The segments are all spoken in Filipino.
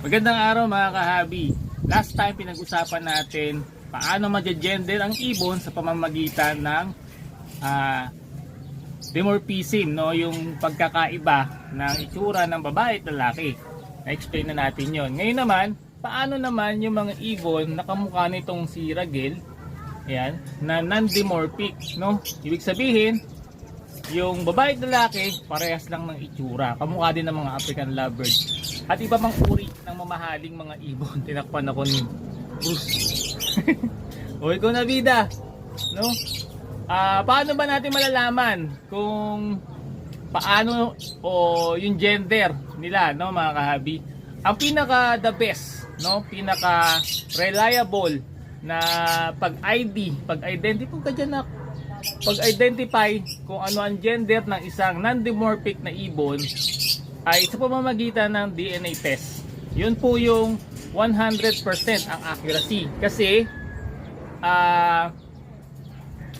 Magandang araw mga kahabi. Last time pinag-usapan natin paano ma-gender ang ibon sa pamamagitan ng dimorphism, no? Yung pagkakaiba ng itsura ng babae at lalaki. Na-explain na natin yon. Ngayon naman, paano naman yung mga ibon na kamukha nitong si Ragel, ayan, na non-dimorphic, no? Ibig sabihin, yung babae at lalaki parehas lang ng itsura, kamukha din ng mga African lovebird at iba pang uri ng mamahaling mga ibon. Tinakpan ako ni Bruce. O ikaw na bida, no? Paano ba natin malalaman kung paano o yung gender nila, no, mga kahabi? Ang pinaka the best, no, pinaka reliable na pag-identify kung ano ang gender ng isang non-dimorphic na ibon ay sa pamamagitan ng DNA test. Yun po yung 100% ang accuracy. Kasi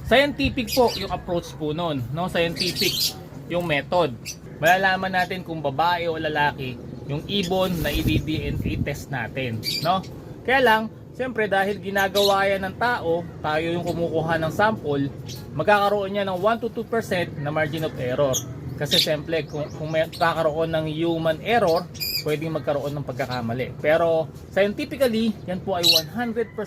scientific po yung approach po nun, no? Scientific yung method. Malalaman natin kung babae o lalaki yung ibon na i-DNA test natin, no? Kaya lang, siyempre dahil ginagawa yan ng tao, tayo yung kumukuha ng sample, magkakaroon niya ng 1 to 2% na margin of error. Kasi siyempre kung may kakaroon ng human error, pwedeng magkaroon ng pagkakamali. Pero scientifically, yan po ay 100%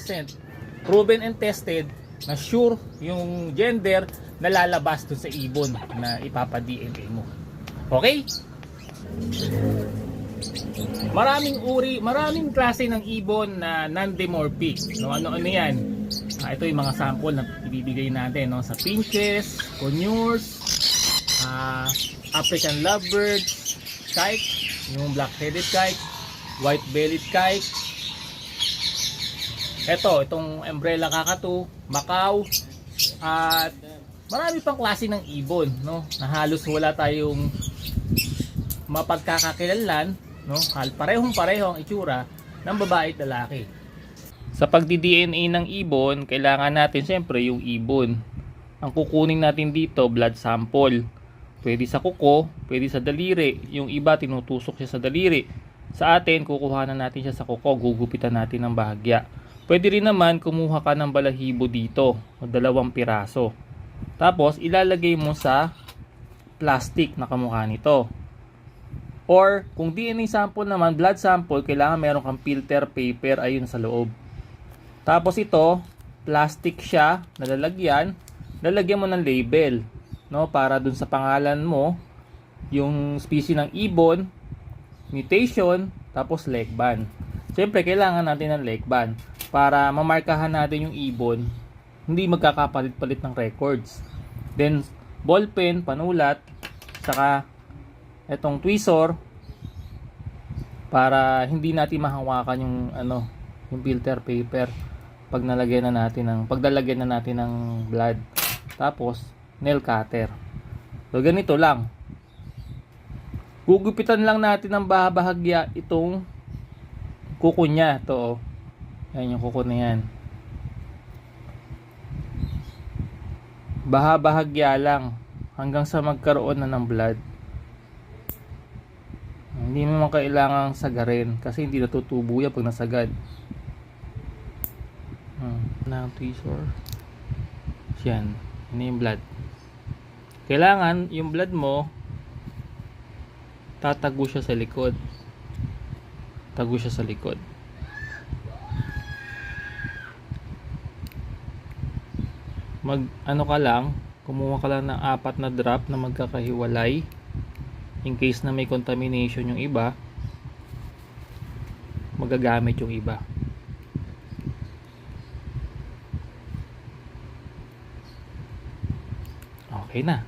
proven and tested na sure yung gender na lalabas dun sa ibon na ipapa-DNA mo. Okay? Maraming klase ng ibon na non-dimorphic. No, ano yan? Ito yung mga sample na ibibigay natin, no, sa finches, conures, African lovebird, kite, yung black-headed kite, white-bellied kite. Itong umbrella kakatu, Macau, at marami pang klase ng ibon, no, na halos wala tayong mapagkakakilanlan, no? Parehong-pareho ang itsura ng babae at lalaki. Sa pagdi-DNA ng ibon, kailangan natin siyempre yung ibon. Ang kukunin natin dito, blood sample. Pwede sa kuko, pwede sa daliri. Yung iba tinutusok siya sa daliri. Sa atin, kukuha na natin siya sa kuko, gugupitan natin ng bahagya. Pwede rin naman kumuha ka ng balahibo dito, o 2 piraso. Tapos ilalagay mo sa plastic na kamukha nito. Or kung DNA sample naman, blood sample, kailangan meron kang filter paper ayun sa loob. Tapos ito, plastic siya, lalagyan mo ng label, no, para dun sa pangalan mo, yung species ng ibon, mutation, tapos leg band. Siyempre kailangan natin ng leg band para mamarkahan natin yung ibon, hindi magkakapalit-palit ng records. Then ballpen, panulat, saka etong tweezer para hindi natin mahawakan yung yung filter paper pagdalagyan na natin ng blood. Tapos nail cutter. So ganito lang. Gugupitan lang natin ng bahagya itong kuko niya, to. Yan yung kuko na yan. Bahagya lang hanggang sa magkaroon na ng blood. Hindi mo kailangang sagarin kasi hindi natutubo yan pag nasagad. Na tweezer. Yan. Yan yung blood. Kailangan yung blood mo tatago siya sa likod. Tago siya sa likod. Kumuha ka lang ng 4 na drop na magkakahiwalay. In case na may contamination yung iba, magagamit yung iba. Okay na.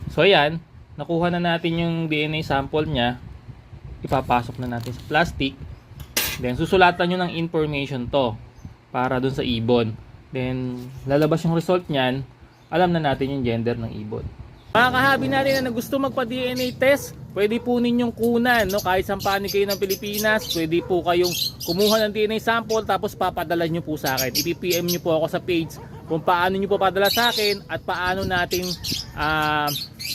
So ayan, nakuha na natin yung DNA sample niya. Ipapasok na natin sa plastic. Then susulatan nyo ng information to para dun sa ibon. Then lalabas yung result niyan, alam na natin yung gender ng ibon. Mga kahabi natin na gusto magpa-DNA test, pwede po ninyong kunan, no? Kahit saan panig kayo ng Pilipinas, pwede po kayong kumuha ng DNA sample tapos papadala nyo po sa akin. I-PM nyo po ako sa page kung paano nyo po padala sa akin at paano natin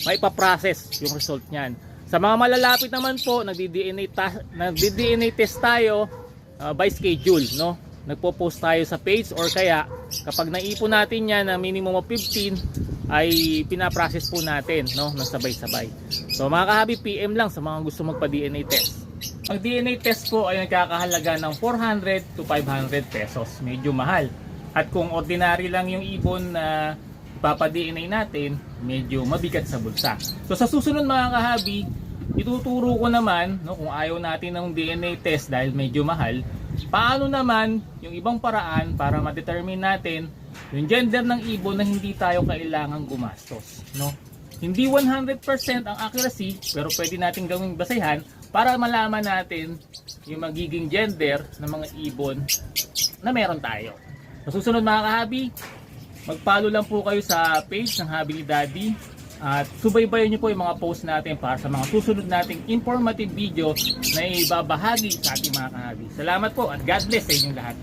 maipaprocess yung result nyan. Sa mga malalapit naman po, nagdi-DNA test tayo by schedule, no? Nagpo-post tayo sa page, or kaya kapag naipon natin yan na minimum of 15 ay pinaprocess po natin, no, ng sabay-sabay. So mga kahabi, PM lang sa mga gusto magpa-DNA test. Ang DNA test po ay nagkakahalaga ng 400 to 500 pesos. Medyo mahal. At kung ordinary lang yung ibon na ipapa-DNA natin, medyo mabigat sa bulsa. So sa susunod mga kahabi, ituturo ko naman, no, kung ayaw natin ng DNA test dahil medyo mahal, paano naman yung ibang paraan para ma-determine natin yung gender ng ibon na hindi tayo kailangang gumastos, no? Hindi 100% ang accuracy, pero pwede natin gawing basehan para malaman natin yung magiging gender ng mga ibon na meron tayo. Sa susunod mga kahabi, mag-follow lang po kayo sa page ng Hobby ni Daddy at subaybayan nyo po yung mga post natin para sa mga susunod nating informative video na ibabahagi sa ating mga kahabi. Salamat po at God bless sa inyong lahat.